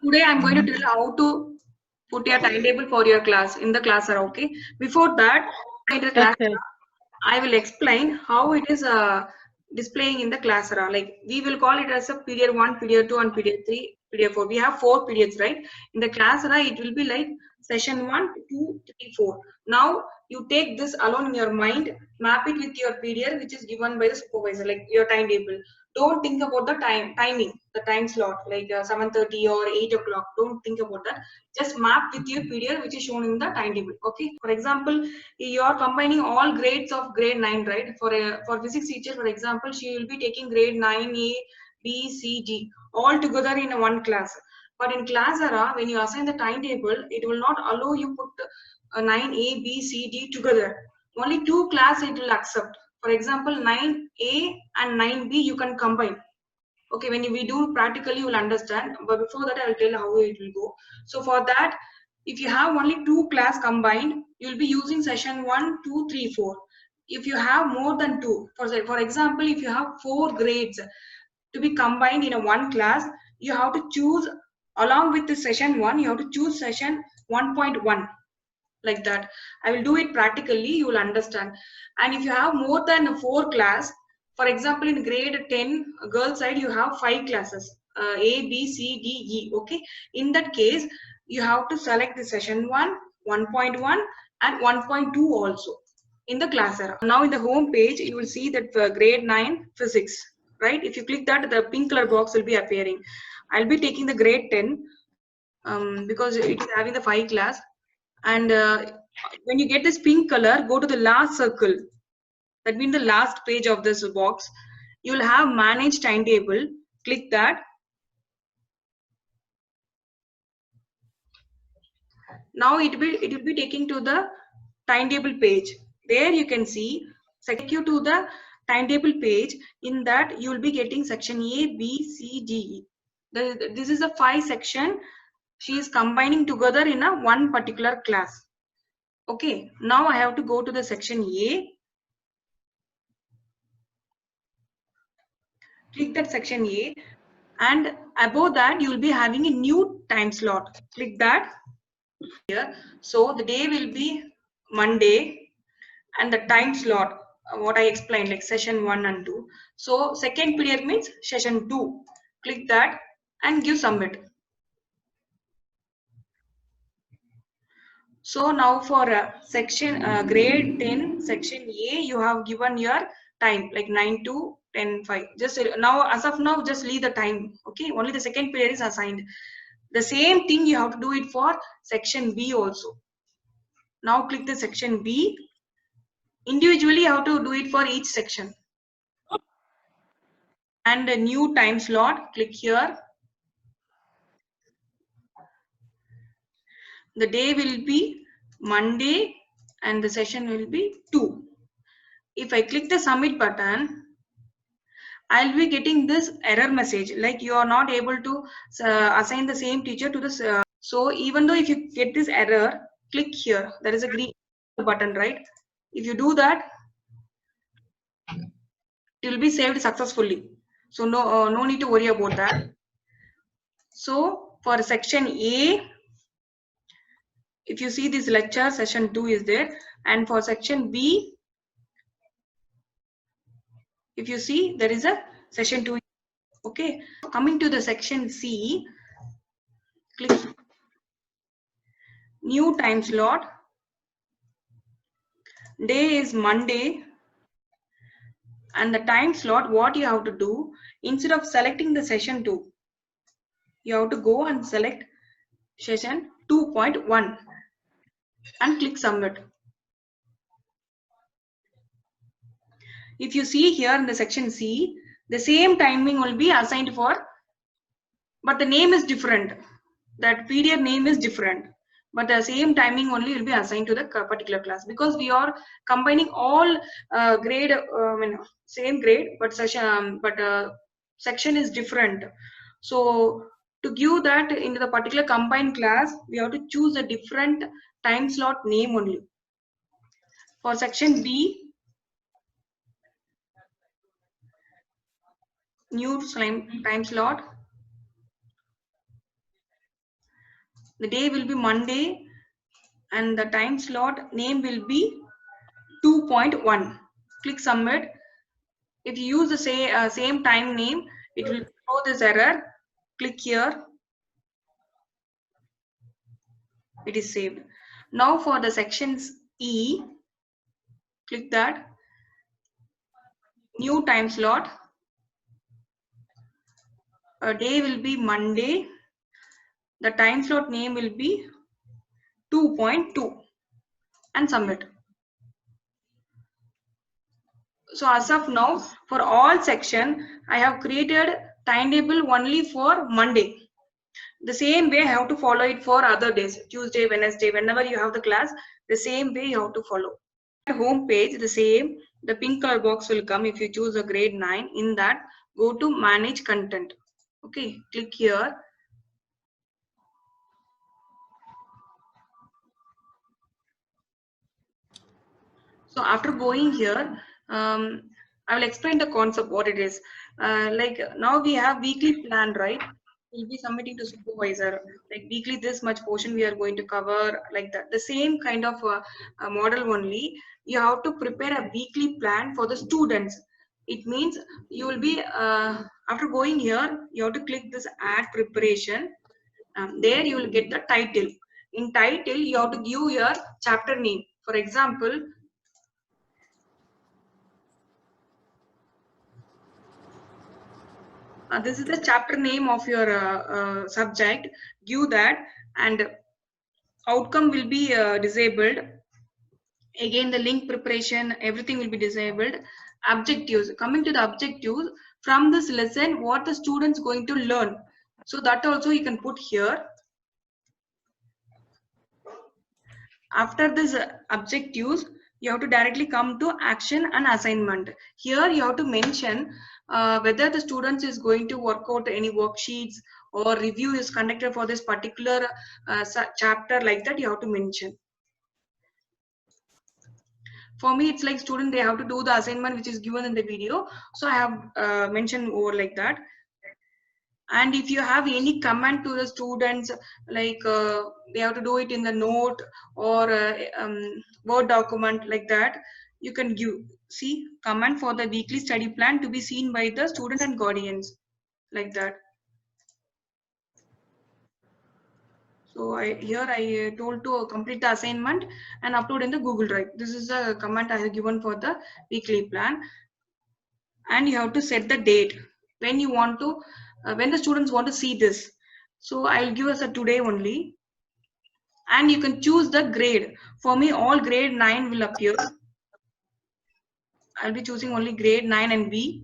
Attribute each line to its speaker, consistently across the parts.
Speaker 1: Today I'm going to tell how to put your timetable for your class in the class. Okay. Before that, in the class,
Speaker 2: Okay.
Speaker 1: I will explain how it is displaying in the class. Like we will call it as a period 1, period 2, and period 3, period 4. We have 4 periods, right? In the class, it will be like session 1, 2, 3, 4. Now you take this alone in your mind, map it with your period, which is given by the supervisor, like your timetable. Don't think about the timing, the time slot, like 7:30 or 8 o'clock. Don't think about that. Just map with your period, which is shown in the timetable. Okay. For example, you are combining all grades of grade 9, right? For physics teacher, for example, she will be taking grade 9A, B, C, D all together in one class. But in class era, when you assign the timetable, it will not allow you put 9A, B, C, D together. Only two class it will accept. For example, 9A and 9B you can combine. Okay, when we do practically, you will understand. But before that, I will tell how it will go. So for that, if you have only two class combined, you will be using session 1, 2, 3, 4. If you have more than two, for example, if you have 4 grades to be combined in a one class, you have to choose along with the session 1, you have to choose session 1.1, like that. I will do it practically, you will understand. And if you have more than 4 class, for example, in grade 10 girl side you have 5 classes, A, B, C, D, E. Okay, in that case you have to select the session 1, 1.1 and 1.2 also in the class era. Now in the home page you will see that grade 9 physics, right? If you click that, the pink color box will be appearing. I'll be taking the grade 10 because it is having the 5 class. And when you get this pink color, go to the last circle. That means the last page of this box. You will have manage timetable. Click that. Now it will be taking to the timetable page. There you can see, take you to the timetable page. In that you will be getting section A, B, C, D, E. This is a 5 section. She is combining together in a one particular class. Okay, now I have to go to the section A. Click that section A, and above that you will be having a new time slot. Click that here. So the day will be Monday, and the time slot, what I explained, like session 1 and 2. So second period means session 2. Click that and give submit. So now for section grade 10 section A, you have given your time like 9 to 10:05. Just now, as of now, just leave the time. Okay, only the second period is assigned. The same thing you have to do it for section B also. Now click the section B. Individually, you have to do it for each section. And a new time slot, click here. The day will be Monday and the session will be 2. If I click the submit button, I'll be getting this error message like you are not able to assign the same teacher to this. So even though if you get this error, click here. There is a green button, right? If you do that, it will be saved successfully. So no need to worry about that. So for section A, if you see this lecture, session 2 is there, and for section B, if you see there is a session 2. Okay, coming to the section C, click new time slot. Day is Monday, and the time slot, what you have to do, instead of selecting the session 2, you have to go and select session 2.1 and click submit. If you see here in the section C, the same timing will be assigned for, but the name is different. That period name is different, but the same timing only will be assigned to the particular class, because we are combining all grade, same grade, but session, section is different. So to give that into the particular combined class, we have to choose a different time slot name only. For section B, new time slot. The day will be Monday and the time slot name will be 2.1. Click submit. If you use the same time name, it will throw this error. Click here. It is saved. Now for the sections E, click that. New time slot. A day will be Monday. The time slot name will be 2.2 and submit. So as of now, for all section, I have created timetable only for Monday. The same way I have to follow it for other days, Tuesday, Wednesday, whenever you have the class, the same way you have to follow. At home page, the same, the pink color box will come if you choose a grade 9. In that, go to manage content. Okay, click here. So after going here, I will explain the concept, what it is. Like now we have weekly plan, right? We'll be submitting to supervisor, like weekly this much portion we are going to cover, like that. The same kind of model only. You have to prepare a weekly plan for the students. It means you will be, after going here, you have to click this add preparation. There you will get the title. In title, you have to give your chapter name. For example, this is the chapter name of your subject. Give that, and outcome will be disabled. Again, the link preparation, everything will be disabled. Objectives, coming to the objectives, from this lesson what the students going to learn, so that also you can put here. After this objectives, you have to directly come to action and assignment. Here you have to mention whether the students is going to work out any worksheets or review is conducted for this particular chapter, like that you have to mention. For me, it's like student, they have to do the assignment which is given in the video. So I have mentioned over like that. And if you have any comment to the students, like they have to do it in the note or Word document, like that, you can give, see, comment for the weekly study plan to be seen by the student and guardians, like that. So here I told to complete the assignment and upload in the Google Drive. This is the comment I have given for the weekly plan. And you have to set the date when you want to, when the students want to see this. So I'll give us a today only. And you can choose the grade. For me, all grade 9 will appear. I'll be choosing only grade 9 and B.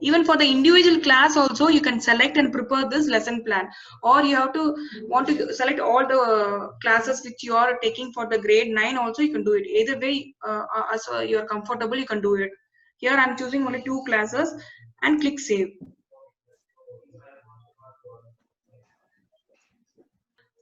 Speaker 1: Even for the individual class also, you can select and prepare this lesson plan, or you have to want to select all the classes which you are taking for the grade 9 also, you can do it. Either way, as you are comfortable, you can do it. Here I'm choosing only 2 classes and click save.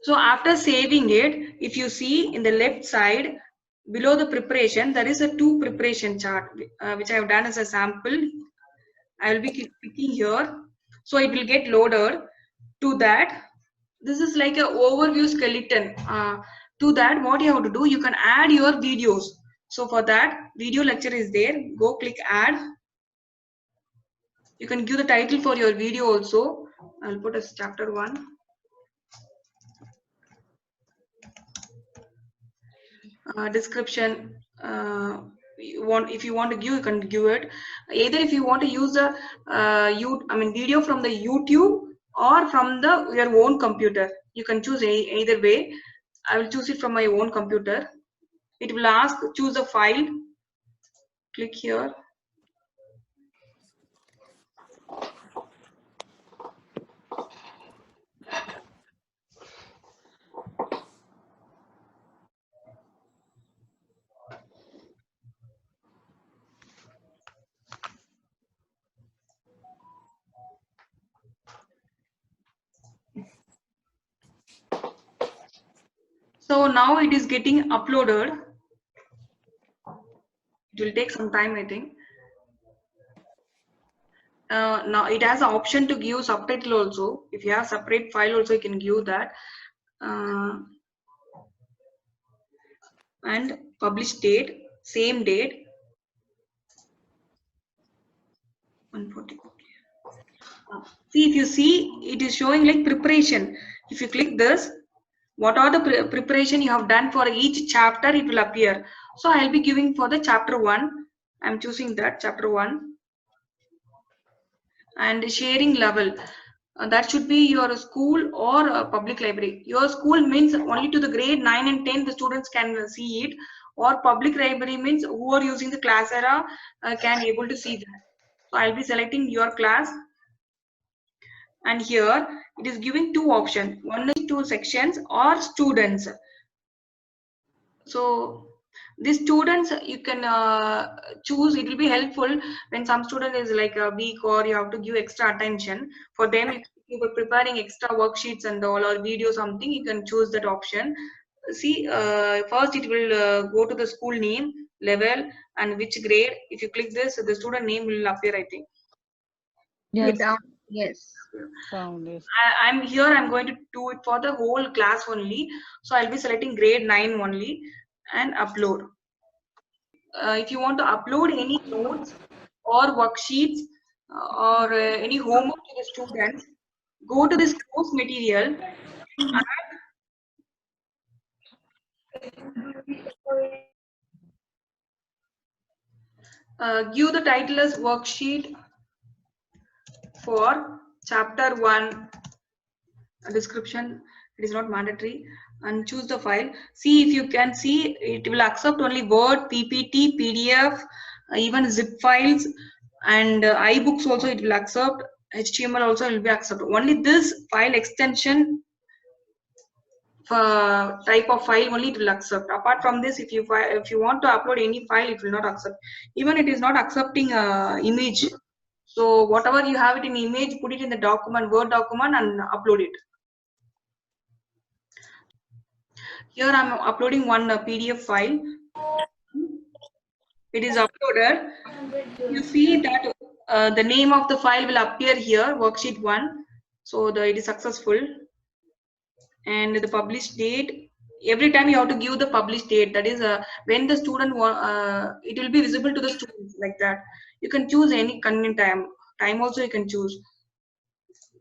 Speaker 1: So after saving it, if you see in the left side below the preparation, there is a 2 preparation chart which I have done as a sample. I will be clicking here, so it will get loaded. To that, this is like an overview skeleton. To that, what you have to do, you can add your videos. So for that, video lecture is there. Go click add. You can give the title for your video also. I'll put as chapter 1. Description. If you want to give, you can give it. Either if you want to use the video from the YouTube or from your own computer, you can choose either way. I will choose it from my own computer. It will ask choose a file. Click here. So now it is getting uploaded. It will take some time, I think. now it has an option to give subtitle also. If you have separate file also, you can give that. And publish date, same date, 140. See, if you see, it is showing like preparation. If you click this, what are the preparation you have done for each chapter, it will appear. So I'll be giving for the chapter 1. I'm choosing that chapter 1. And sharing level. That should be your school or public library. Your school means only to the grade 9 and 10 the students can see it, or public library means who are using the Classera can able to see that. So I'll be selecting your class, and here it is giving two options. One is 2 sections or students. So these students you can choose. It will be helpful when some student is like a weak or you have to give extra attention for them. If you were preparing extra worksheets and all or video something, you can choose that option. See, first it will go to the school name, level, and which grade. If you click this, the student name will appear, I think.
Speaker 2: Yes. Yes.
Speaker 3: Found this.
Speaker 1: I'm here. I'm going to do it for the whole class only. So I'll be selecting grade 9 only and upload. If you want to upload any notes or worksheets or any homework to the students, go to this course material and give the title as worksheet for chapter 1. Description, it is not mandatory, and choose the file. See, if you can see, it will accept only Word, PPT, PDF, even zip files, and iBooks also it will accept. HTML also will be accepted. Only this file extension type of file only it will accept. Apart from this, if you want to upload any file, it will not accept. Even it is not accepting image. So whatever you have it in image, put it in the document, Word document, and upload it. Here I'm uploading one PDF file. It is uploaded. You see that the name of the file will appear here, worksheet 1. So it is successful. And the published date, every time you have to give the published date. That is when the student it will be visible to the students like that. You can choose any convenient time also you can choose.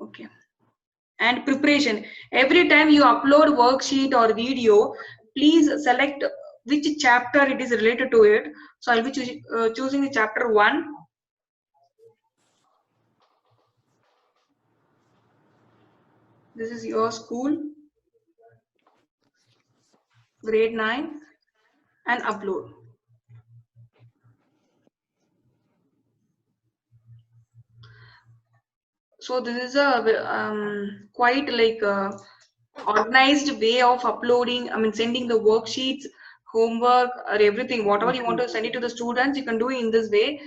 Speaker 1: Okay. And preparation, every time you upload worksheet or video, please select which chapter it is related to it. So I'll be choosing the chapter 1. This is your school, grade 9, and upload. So this is a quite like organized way of uploading, I mean sending the worksheets, homework, or everything, whatever you want to send it to the students, you can do it in this way.